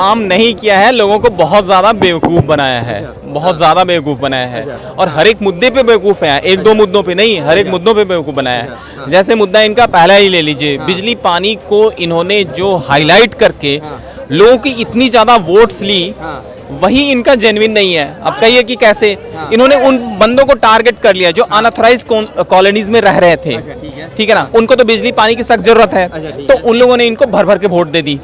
काम नहीं किया है, लोगों को बहुत ज्यादा बेवकूफ बनाया है, बहुत ज्यादा बेवकूफ बनाया है। और हर एक मुद्दे पे बेवकूफ है, एक दो मुद्दों पे नहीं, हर एक मुद्दों पे बेवकूफ बनाया है। जैसे मुद्दा इनका पहला ही ले लीजिए, बिजली पानी को इन्होंने जो हाईलाइट करके लोगों की इतनी ज्यादा वोट्स ली, वही इनका जेन्युइन नहीं है। अब कहिए कि कैसे इन्होंने उन बंदों को टारगेट कर लिया जो अनऑथराइज्ड कॉलोनीज में रह रहे थे, ठीक है ना, उनको तो बिजली पानी की सख्त जरूरत है, तो उन लोगों ने इनको भर भर के वोट दे दी।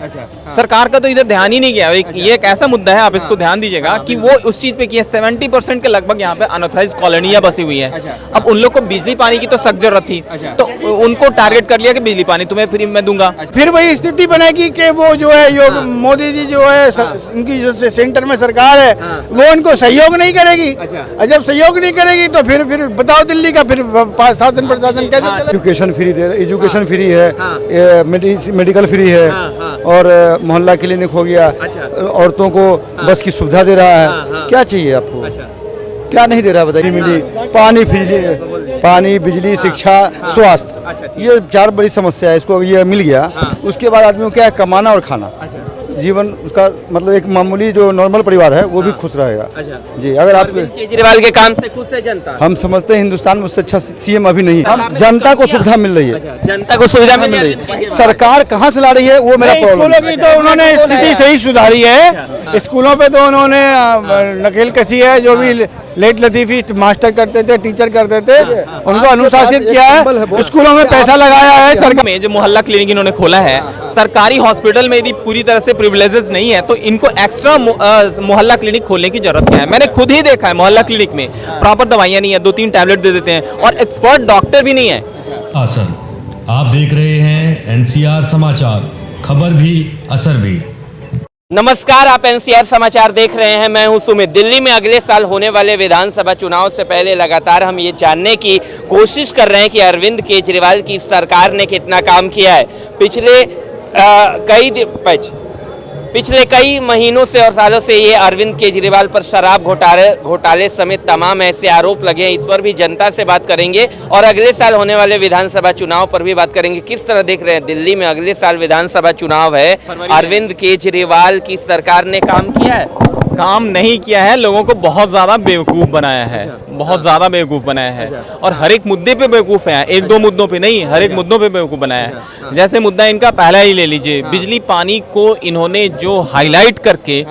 सरकार का तो इधर ध्यान ही नहीं गया। ये एक ऐसा मुद्दा है, आप इसको ध्यान दीजिएगा कि वो उस चीज पे किया। 70% के लगभग यहाँ पे अनऑथराइज्ड कॉलोनियां बसी हुई है। अब उन लोग को बिजली पानी की तो सख्त जरूरत थी, तो उनको टारगेट कर लिया कि बिजली पानी तुम्हें फ्री में दूंगा। फिर वही स्थिति बनेगी कि वो जो है मोदी जी जो है इनकी जो सेंटर में सरकार है वो इनको सहयोग नहीं करेगी। जब सहयोग नहीं करेगी तो फिर बताओ दिल्ली का फिर शासन प्रशासन कैसे चलेगा? एजुकेशन फ्री दे रहे, एजुकेशन फ्री है, मेडिकल फ्री है, और मोहल्ला क्लिनिक हो गया, औरतों को बस की सुविधा दे रहा है। क्या चाहिए आपको? क्या नहीं दे रहा बताइए? मिली पानी फ्री, पानी बिजली शिक्षा स्वास्थ्य, ये 4 बड़ी समस्या है। इसको ये मिल गया, उसके बाद आदमी को क्या है, कमाना और खाना। जीवन उसका मतलब एक मामूली जो नॉर्मल परिवार है वो भी खुश रहेगा। जी, अगर आप केजरीवाल के काम से खुश है जनता? हम समझते हैं हिंदुस्तान में उससे अच्छा सीएम अभी नहीं है। जनता को सुविधा मिल रही है, जनता को सुविधा मिल रही है। सरकार कहाँ से ला रही है वो मेरा प्रॉब्लम स्कूलों की तो उन्होंने स्थिति सही सुधारी है। स्कूलों पे तो उन्होंने नकेल कसी है। जो भी लेट लतीफी मास्टर करते थे, टीचर करते थे, उनको अनुशासित किया है, स्कूलों में पैसा लगाया है। सरकार में जो मोहल्ला क्लिनिक इन्होंने खोला है, सरकारी हॉस्पिटल में यदि पूरी तरह से प्रिविलेजेस नहीं है तो इनको एक्स्ट्रा मोहल्ला क्लिनिक खोलने की जरूरत क्या है? मैंने खुद ही देखा है, मोहल्ला क्लिनिक में प्रॉपर दवाइयां नहीं है, 2-3 टैबलेट दे देते हैं और एक्सपर्ट डॉक्टर भी नहीं है। आप देख रहे हैं एनसीआर समाचार, खबर भी असर भी। नमस्कार, आप एनसीआर समाचार देख रहे हैं, मैं हूं सुमित। दिल्ली में अगले साल होने वाले विधानसभा चुनाव से पहले लगातार हम ये जानने की कोशिश कर रहे हैं कि अरविंद केजरीवाल की सरकार ने कितना काम किया है। पिछले कई महीनों से और सालों से ये अरविंद केजरीवाल पर शराब घोटाले समेत तमाम ऐसे आरोप लगे हैं। इस पर भी जनता से बात करेंगे और अगले साल होने वाले विधानसभा चुनाव पर भी बात करेंगे। किस तरह देख रहे हैं, दिल्ली में अगले साल विधानसभा चुनाव है, अरविंद केजरीवाल की सरकार ने काम किया है? काम नहीं किया है, लोगों को बहुत ज्यादा बेवकूफ बनाया है, बहुत ज्यादा बेवकूफ बनाया है। और हर एक मुद्दे पे बेवकूफ है, एक दो मुद्दों पे नहीं, हर एक मुद्दों पे बेवकूफ बनाया है। जैसे मुद्दा इनका पहला ही ले लीजिए, बिजली पानी को इन्होंने जो हाईलाइट करके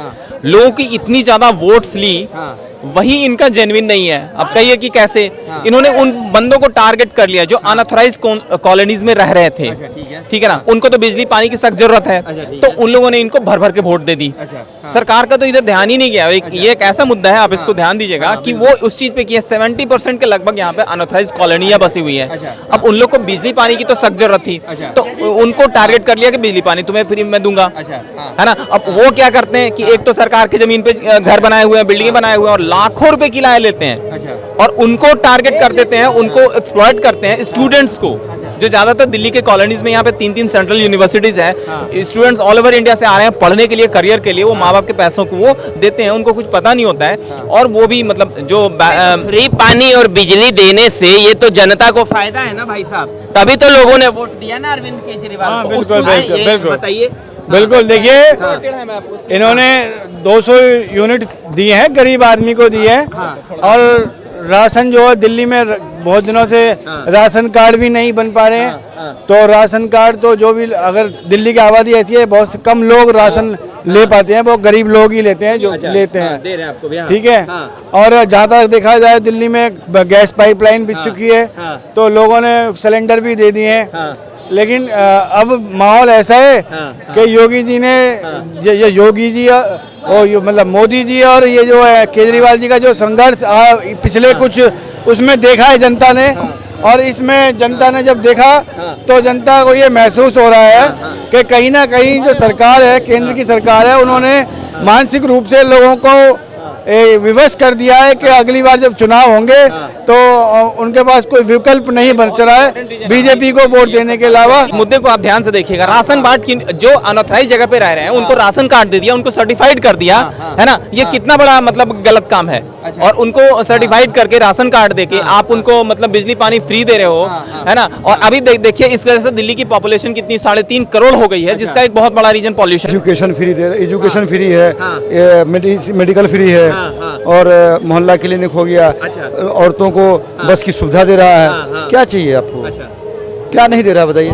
लोगों की इतनी ज्यादा वोट्स ली, वही इनका जेन्युइन नहीं है। अब कहिए कि कैसे इन्होंने उन बंदों को टारगेट कर लिया जो अनऑथराइज्ड कॉलोनीज में रह रहे थे, ठीक है ना, उनको तो बिजली पानी की सख्त जरूरत है, तो उन लोगों ने इनको भर भर के वोट दे दी। सरकार का तो इधर ध्यान ही नहीं गया। ये एक ऐसा मुद्दा है, आप इसको ध्यान दीजिएगा कि वो उस चीज पे किया। 70% के लगभग यहाँ पे अनऑथराइज्ड कॉलोनियां बसी हुई है। अब उन लोग को बिजली पानी की तो सख्त जरूरत थी, तो उनको टारगेट कर लिया कि बिजली पानी तुम्हें फ्री में दूंगा, है ना। अब वो क्या करते हैं कि एक तो सरकार की जमीन पे घर बनाए हुए हैं, बिल्डिंग बनाए हुए हैं और लाखों रुपए किराया लेते हैं और उनको टारगेट कर देते हैं, उनको एक्सप्लॉइट करते हैं। स्टूडेंट्स को, जो ज्यादातर दिल्ली के कॉलोनीज में यहाँ पे 3-3 सेंट्रल यूनिवर्सिटीज है, स्टूडेंट्स ऑल ओवर इंडिया से आ रहे हैं पढ़ने के लिए, करियर के लिए, वो माँ बाप के पैसों को वो देते हैं, उनको कुछ पता नहीं होता है। और वो भी मतलब जो फ्री पानी और बिजली देने से ये तो जनता को फायदा है ना भाई साहब, तभी तो लोगों ने वोट दिया ना अरविंद केजरीवाल को। बताइए। बिल्कुल, देखिए इन्होंने 200 यूनिट दिए हैं, गरीब आदमी को दिए हैं। और राशन जो है दिल्ली में बहुत दिनों से राशन कार्ड भी नहीं बन पा रहे हैं, तो राशन कार्ड तो जो भी, अगर दिल्ली की आबादी ऐसी है, बहुत कम लोग राशन ले पाते हैं, वो गरीब लोग ही लेते हैं, जो लेते हैं, दे रहे हैं आपको भी, ठीक है। और जहाँ तक देखा जाए, दिल्ली में गैस पाइपलाइन बिछ चुकी है, तो लोगों ने सिलेंडर भी दे दिए हैं। लेकिन अब माहौल ऐसा है कि योगी जी ने, ये योगी जी और मतलब मोदी जी और ये जो है केजरीवाल जी का जो संघर्ष पिछले कुछ उसमें देखा है जनता ने, और इसमें जनता ने जब देखा तो जनता को ये महसूस हो रहा है कि कहीं ना कहीं जो सरकार है, केंद्र की सरकार है, उन्होंने मानसिक रूप से लोगों को विवश कर दिया है कि अगली बार जब चुनाव होंगे तो उनके पास कोई विकल्प नहीं बच रहा है बीजेपी को वोट देने के अलावा। मुद्दे को आप ध्यान से देखिएगा, राशन बांट की जो अनऑथराइज जगह पे रह रहे हैं उनको राशन कार्ड दे दिया, उनको सर्टिफाइड कर दिया, है ना। ये कितना बड़ा मतलब गलत काम है। और उनको सर्टिफाइड करके राशन कार्ड देके आप उनको मतलब बिजली पानी फ्री दे रहे हो, है ना। और अभी देखिए इस वजह से दिल्ली की पॉपुलेशन कितनी 3.5 करोड़ हो गई है, जिसका एक बहुत बड़ा रीजन पॉल्यूशन। एजुकेशन फ्री दे रहे, एजुकेशन फ्री है, मेडिकल फ्री है, और मोहल्ला क्लिनिक हो गया, औरतों को बस की सुविधा दे रहा है। क्या चाहिए आपको? क्या नहीं दे रहा बताइए?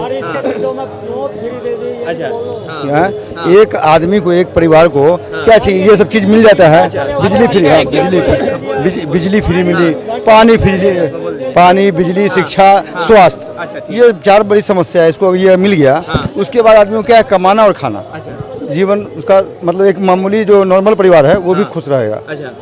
एक आदमी को, एक परिवार को क्या चाहिए? ये सब चीज मिल जाता है। बिजली फ्री, बिजली फ्री मिली, पानी बिजली, शिक्षा, स्वास्थ्य, ये 4 बड़ी समस्या है। इसको ये मिल गया, उसके बाद आदमी को क्या है? कमाना और खाना। जीवन उसका मतलब एक मामूली जो नॉर्मल परिवार है वो भी खुश रहेगा।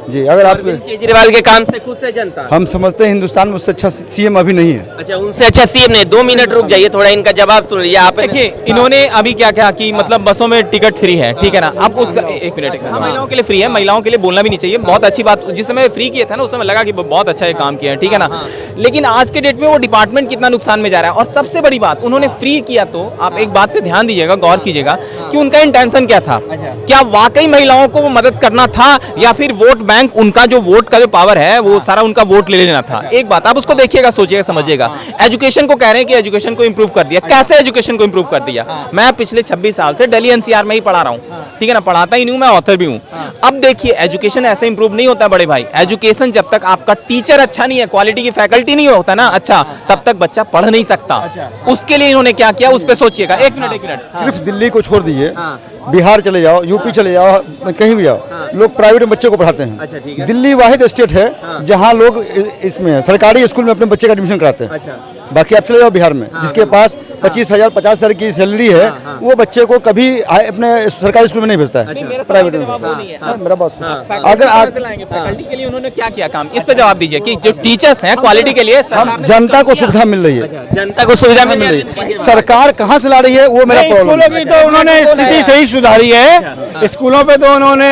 जी, अगर आप केजरीवाल के काम से खुश है जनता? हम समझते हैं हिंदुस्तान में उससे अच्छा सीएम अभी नहीं है। अच्छा, उनसे अच्छा सीएम नहीं। 2 मिनट रुक जाइए, थोड़ा इनका जवाब सुन लीजिए आप। देखिए इन्होंने अभी क्या क्या कि मतलब बसों में टिकट फ्री है, ठीक है ना। आप उस एक मिनट, महिलाओं के लिए फ्री है, महिलाओं के लिए बोलना भी नहीं चाहिए, बहुत अच्छी बात। जिस समय फ्री किया था ना उस समय लगा कि बहुत अच्छा ये काम किया है, ठीक है ना। लेकिन आज के डेट में वो डिपार्टमेंट कितना नुकसान में जा रहा है। और सबसे बड़ी बात, उन्होंने फ्री किया तो आप एक बात पे ध्यान दीजिएगा, गौर कीजिएगा कि उनका इंटेंशन क्या था। क्या वाकई महिलाओं को मदद करना था, या फिर वोट बैंक, उनका जो वोट का जो पावर है वो सारा उनका वोट ले लेना था? एक बात आप उसको देखिएगा, सोचिएगा, समझिएगा। एजुकेशन को कह रहे हैं कि एजुकेशन को इंप्रूव कर दिया। कैसे एजुकेशन को इंप्रूव कर दिया? मैं पिछले 26 साल से दिल्ली एनसीआर में ही पढ़ा रहा हूँ, ठीक है ना। पढ़ाता ही नहीं हूँ, मैं ऑथर भी हूँ। अब देखिए एजुकेशन ऐसे इंप्रूव नहीं होता बड़े भाई। एजुकेशन जब तक आपका टीचर अच्छा नहीं है, क्वालिटी की फैकल्टी नहीं होता ना अच्छा, तब तक बच्चा पढ़ नहीं सकता। उसके लिए इन्होंने क्या किया उस पर सोचिएगा। एक मिनट सिर्फ दिल्ली को छोड़ दीजिए, बिहार चले जाओ, यूपी चले जाओ, कहीं भी जाओ, लोग प्राइवेट में बच्चे को पढ़ाते हैं। दिल्ली वाहिद स्टेट है जहां लोग इसमें सरकारी स्कूल में अपने बच्चे का एडमिशन कराते हैं। बाकी आप चले जाओ बिहार में, जिसके पास 25,000 50,000 की सैलरी है, वो बच्चे को कभी अपने सरकारी स्कूल में नहीं भेजता है, प्राइवेट में। मेरा बात अगर आप फैकल्टी के लिए उन्होंने क्या किया काम, इस पे जवाब दीजिए कि जो टीचर्स हैं क्वालिटी के लिए हम जनता को सुविधा मिल रही है, जनता को सुविधा मिल रही है। सरकार कहाँ से ला रही है वो मेरा प्रॉब्लम। स्कूलों की तो उन्होंने स्थिति सही सुधारी है। स्कूलों पे तो उन्होंने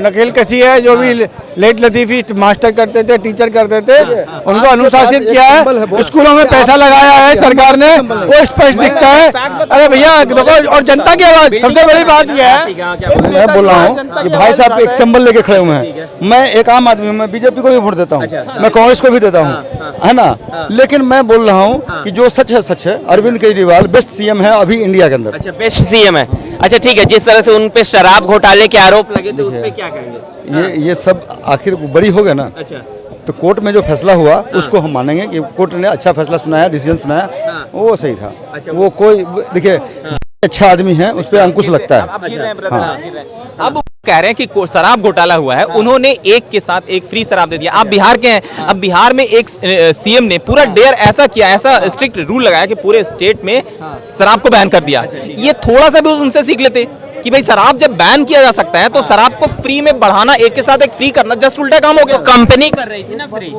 नकेल कसी है। जो भी लेट लतीफी मास्टर करते थे, टीचर करते थे, उनको अनुशासित किया है। स्कूलों में पैसा लगाया है सरकार ने, वो स्पष्ट दिखता है। अरे भैया देखो, और जनता की आवाज सबसे बड़ी बात यह है। मैं बोल रहा हूँ कि भाई साहब एक सिंबल लेके खड़े हुए हैं। मैं एक आम आदमी हूँ, मैं बीजेपी को भी वोट देता हूँ, मैं कांग्रेस को भी देता हूँ, है ना। लेकिन मैं बोल रहा हूँ कि जो सच है सच है। अरविंद केजरीवाल बेस्ट सीएम है अभी इंडिया के अंदर। अच्छा, बेस्ट सीएम है। अच्छा ठीक है, जिस तरह से उन पे शराब घोटाले के आरोप लगे थे उस पे क्या कहेंगे? ये सब आखिर बड़ी हो गया ना। अच्छा, तो कोर्ट में जो फैसला हुआ उसको हम मानेंगे कि कोर्ट ने अच्छा फैसला सुनाया, डिसीजन सुनाया, वो सही था। वो कोई देखिए अच्छा आदमी है, उस पर अंकुश लगता है। अब कह रहे हैं कि शराब घोटाला हुआ है, उन्होंने एक के साथ एक फ्री शराब दे दिया। आप बिहार के हैं, अब बिहार में एक सीएम ने पूरा डेयर ऐसा किया, ऐसा स्ट्रिक्ट रूल लगाया कि पूरे स्टेट में शराब को बैन कर दिया। ये थोड़ा सा भी उनसे सीख लेते कि भाई शराब जब बैन किया जा सकता है तो शराब को फ्री में बढ़ाना, एक के साथ एक फ्री करना जस्ट उल्टा काम हो गया। कंपनी कर रही थी ना फ्री।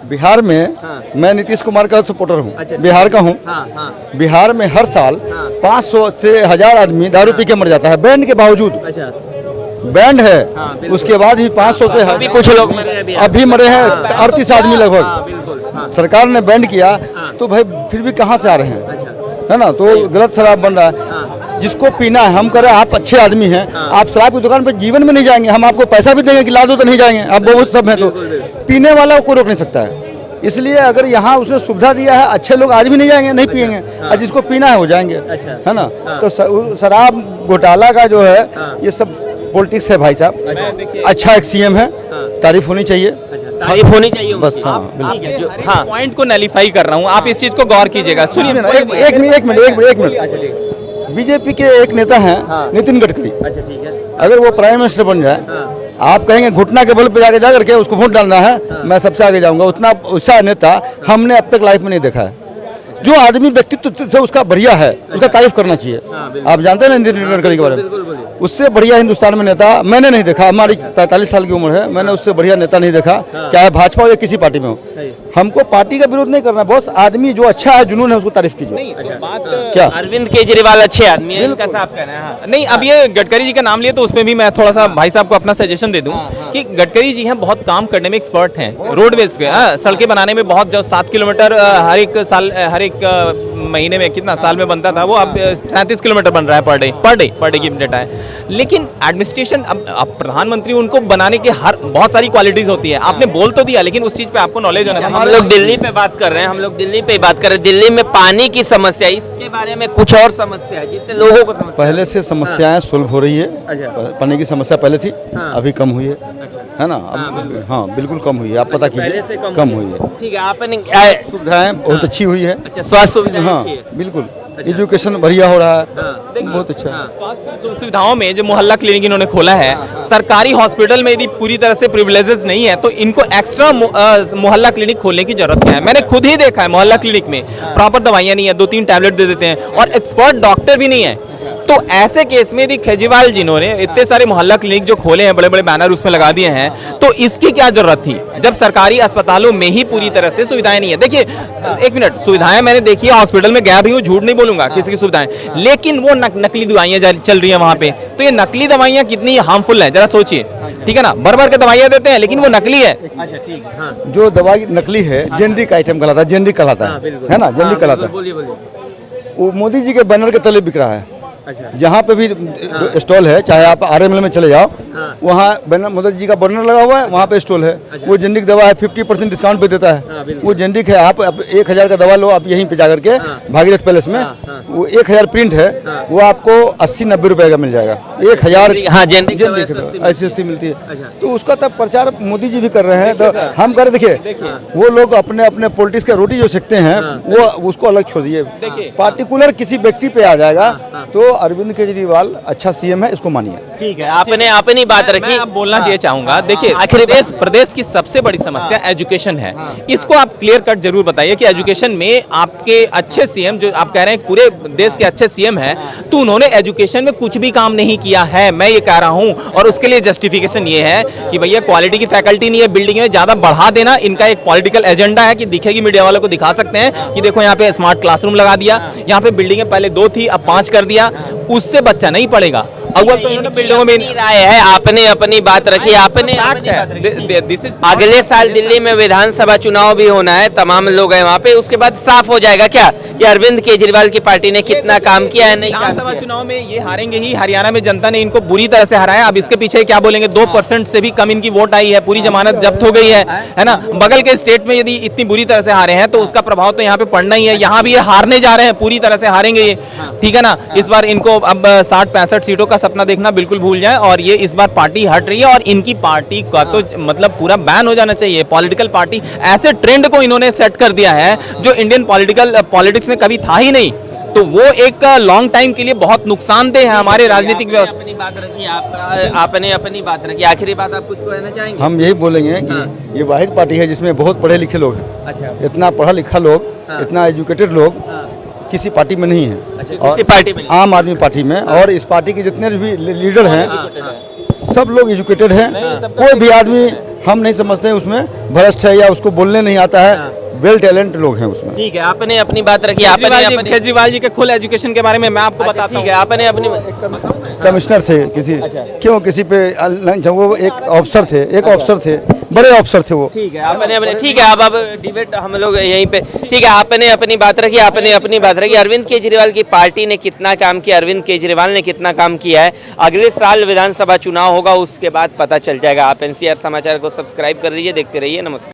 बिहार में मैं नीतीश कुमार का सपोर्टर हूँ, बिहार का हूँ। बिहार में हर साल 500 से 1000 आदमी दारू पी के मर जाता है, बैंड के बावजूद। बैंड है, उसके बाद ही 500 से अभी कुछ लोग अभी मरे हैं 38 आदमी लगभग। सरकार ने बैंड किया तो भाई फिर भी कहाँ से आ रहे हैं, है ना। तो गलत शराब बन रहा है। जिसको पीना है, हम करें, आप अच्छे आदमी हैं, आप शराब की दुकान पर जीवन में नहीं जाएंगे। हम आपको पैसा भी देंगे कि ला दो तो नहीं जाएंगे, आप बहुत सब हैं। तो पीने वाला को रोक नहीं सकता है। इसलिए अगर यहाँ उसने सुविधा दिया है, अच्छे लोग आज भी नहीं जाएंगे, नहीं पिएंगे, और जिसको पीना है वो जाएंगे, है ना। तो शराब घोटाला का जो है ये सब पॉलिटिक्स है भाई साहब। अच्छा एक सीएम है, तारीफ होनी चाहिए, तारीफ होनी चाहिए बस। हाँ, पॉइंट को नलीफाई कर रहा हूँ, आप इस चीज को गौर कीजिएगा। सुनिए एक मिनट। बीजेपी के एक नेता हैं नितिन गडकरी। अच्छा ठीक है, अगर वो प्राइम मिनिस्टर बन जाए, आप कहेंगे घुटना के बल पे जाके जा करके उसको वोट डालना है, मैं सबसे आगे जाऊंगा। उतना अच्छा नेता हमने अब तक लाइफ में नहीं देखा है। जो आदमी व्यक्तित्व से उसका बढ़िया है, उसका तारीफ करना चाहिए। आप जानते हैं ना नितिन गडकरी के बारे में, उससे बढ़िया हिंदुस्तान में नेता मैंने नहीं देखा। हमारी 45 साल की उम्र है, मैंने उससे बढ़िया नेता नहीं देखा, चाहे भाजपा हो या किसी पार्टी में हो। हमको पार्टी का विरोध नहीं करना, बस आदमी जो अच्छा है, जुनून है, उसको तारीफ कीजिए। नहीं तो बात क्या अरविंद केजरीवाल अच्छे आदमी है, इनका साफ कहना है। हाँ। नहीं, अब ये गडकरी जी का नाम लिए तो उसमें भी मैं थोड़ा सा भाई साहब को अपना सजेशन दे दूं कि गडकरी जी हैं बहुत काम करने में एक्सपर्ट हैं, रोडवेज के सड़कें बनाने में बहुत, जो 7 किलोमीटर हर एक साल, हर एक महीने में, कितना साल में बनता था वो अब 37 किलोमीटर बन रहा है पर डे की डेटा है। लेकिन एडमिनिस्ट्रेशन, अब प्रधानमंत्री, उनको बनाने के हर बहुत सारी क्वालिटीज होती है। आपने बोल तो दिया, लेकिन उस चीज पे आपको नॉलेज होना चाहिए। हम लोग दिल्ली पे बात कर रहे हैं, हम लोग दिल्ली पे बात कर रहे हैं। दिल्ली में पानी की समस्या, इसके बारे में कुछ और समस्या है जिससे लोगों को समस्या पहले से समस्याएं सुलभ हो रही है। पानी की समस्या पहले थी, अभी कम हुई है ना? अब हाँ बिल्कुल कम हुई है, आप पता पहले से कीजिए, कम हुई है। ठीक है, आपने सुविधाएं बहुत अच्छी हुई है। अच्छा, स्वास्थ्य सुविधा हाँ अच्छी है। बिल्कुल, एजुकेशन बढ़िया हो रहा है, बहुत अच्छा है। स्वास्थ्य सुविधाओं में जो मोहल्ला क्लिनिक इन्होंने खोला है, सरकारी हॉस्पिटल में यदि पूरी तरह से प्रिविलेजेस नहीं है तो इनको एक्स्ट्रा मोहल्ला क्लिनिक खोलने की जरूरत है। मैंने खुद ही देखा है, मोहल्ला क्लिनिक में प्रॉपर दवाइयां नहीं है, 2-3 टैबलेट दे देते हैं और एक्सपर्ट डॉक्टर भी नहीं है। तो ऐसे केस में यदि केजरीवाल जिन्होंने इतने सारे मोहल्ला क्लिनिक जो खोले हैं, बड़े बड़े बैनर उसमें लगा दिए हैं, तो इसकी क्या जरूरत थी जब सरकारी अस्पतालों में ही पूरी तरह से सुविधाएं नहीं है। देखिए, एक मिनट, सुविधाएं मैंने देखी है, हॉस्पिटल में गया भी हूँ, झूठ नहीं बोलूंगा, किसी की सुविधाएं, लेकिन वो नकली दवाइयां चल रही है वहां पे। तो ये नकली दवाइयां कितनी हार्मफुल है, जरा सोचिए, ठीक है ना? भर के दवाइयां देते हैं लेकिन वो नकली है। अच्छा, ठीक है। हाँ। जो दवाई नकली है, जेनरिक आइटम कहलाता है, जेनरिक कहलाता है ना? जेनरिक कहलाता है। बोलिए बोलिए। वो मोदी जी के बैनर के तले बिक रहा है। अच्छा, जहाँ पे भी स्टॉल है, चाहे आप आरएमएल में चले जाओ, वहाँ बैनर, मोदी जी का बैनर लगा हुआ है, वहाँ पे स्टॉल है। वो जेनरिक दवा है, 50% डिस्काउंट पे देता है। वो जेनरिक है। आप 1000 का दवा लो, आप यहीं पे जाकर के भागीरथ पैलेस में, वो 1000 प्रिंट है, वो आपको 80-90 रुपए का मिल जाएगा। 1000 हाँ, जेनरिक ऐसी सस्ती मिलती है। तो उसका तब प्रचार मोदी जी भी कर रहे हैं, तो हम कर, देखिए वो लोग अपने अपने पॉलिटिक्स का रोटी जो सेकते हैं, वो उसको अलग छोड़िए। पार्टिकुलर किसी व्यक्ति पे आ जाएगा तो अरविंद केजरीवाल अच्छा सीएम है, इसको मानिए। ठीक है, आपने अपनी बात रखी। मैं अब बोलना ये चाहूंगा, देखिए, आखिरी प्रदेश की सबसे बड़ी समस्या एजुकेशन है। इसको आप क्लियर कट जरूर बताइए कि एजुकेशन में आपके अच्छे सीएम, जो आप कह रहे हैं पूरे देश के अच्छे सीएम हैं, तो उन्होंने एजुकेशन में कुछ भी काम नहीं किया है, मैं ये कह रहा हूं। और उसके लिए जस्टिफिकेशन ये है कि भैया क्वालिटी की फैकल्टी नहीं है, बिल्डिंग में ज्यादा बढ़ा देना इनका एक पॉलिटिकल एजेंडा है कि दिखेगी, मीडिया वालों को दिखा सकते हैं कि देखो यहाँ पे स्मार्ट क्लासरूम लगा दिया, यहाँ पे बिल्डिंगें पहले 2 थी अब 5 कर दिया, उससे बच्चा नहीं पढ़ेगा। अव्वल तो इन्होंने बिल्डिंगों में राय है, आपने अपनी बात रखी, आपने अगले साल दिल्ली में विधानसभा चुनाव भी होना है, तमाम लोग हैं वहाँ पे, उसके बाद साफ हो जाएगा क्या कि अरविंद केजरीवाल की पार्टी ने कितना काम किया है, नहीं काम विधानसभा किया। चुनाव में ये हारेंगे ही। हरियाणा में जनता ने इनको बुरी तरह से हराया। अब इसके पीछे क्या बोलेंगे, 2% से भी कम इनकी वोट आई है, पूरी जमानत जब्त हो गई है ना? बगल के स्टेट में यदि इतनी बुरी तरह से हारे हैं तो उसका प्रभाव तो यहाँ पे पड़ना ही है। यहाँ भी ये हारने जा रहे हैं, पूरी तरह से हारेंगे ये, ठीक है ना? इस बार इनको अब 60-65 सीटों का सपना देखना बिल्कुल भूल जाए। और ये इस बार पार्टी हट रही है और इनकी पार्टी का तो मतलब पूरा बैन हो जाना चाहिए। पॉलिटिकल पार्टी, ऐसे ट्रेंड को इन्होंने सेट कर दिया है जो इंडियन पॉलिटिक्स में कभी था ही नहीं। तो वो एक लॉन्ग टाइम के लिए बहुत नुकसानदेह है हमारे राजनीतिक व्यवस्था। अपनी बात रखी, आपने अपनी बात रखी, आखिरी बात आप कुछ कहना चाहेंगे? हम यही बोलेंगे कि ये वाहिद पार्टी है जिसमें बहुत पढ़े लिखे लोग हैं। अच्छा, इतना पढ़ा लिखा लोग, इतना एजुकेटेड लोग किसी पार्टी में नहीं है। किसी पार्टी में, आम आदमी पार्टी में। और इस पार्टी के जितने भी लीडर हैं, सब लोग एजुकेटेड हैं। कोई भी आदमी हम नहीं समझते हैं उसमें भ्रष्ट है या उसको बोलने नहीं आता है। वेल टैलेंट लोग हैं उसमें। ठीक है, आपने अपनी बात रखी। केजरीवाल जी के खुल एजुकेशन के बारे में मैं आपको बताता हूँ। आपने अपनी कमिश्नर थे किसी, क्यों किसी पे, जब वो एक अफसर थे, बड़े अफसर थे वो। ठीक है, आपने अपने, ठीक है, अब डिबेट हम लोग यहीं पे, ठीक है, आपने अपनी बात रखी, आपने अपनी बात रखी। अरविंद केजरीवाल की पार्टी ने कितना काम किया, अरविंद केजरीवाल ने कितना काम किया है, अगले साल विधानसभा चुनाव होगा, उसके बाद पता चल जाएगा। आप NCR समाचार को सब्सक्राइब कर लीजिए, देखते रहिए। नमस्कार।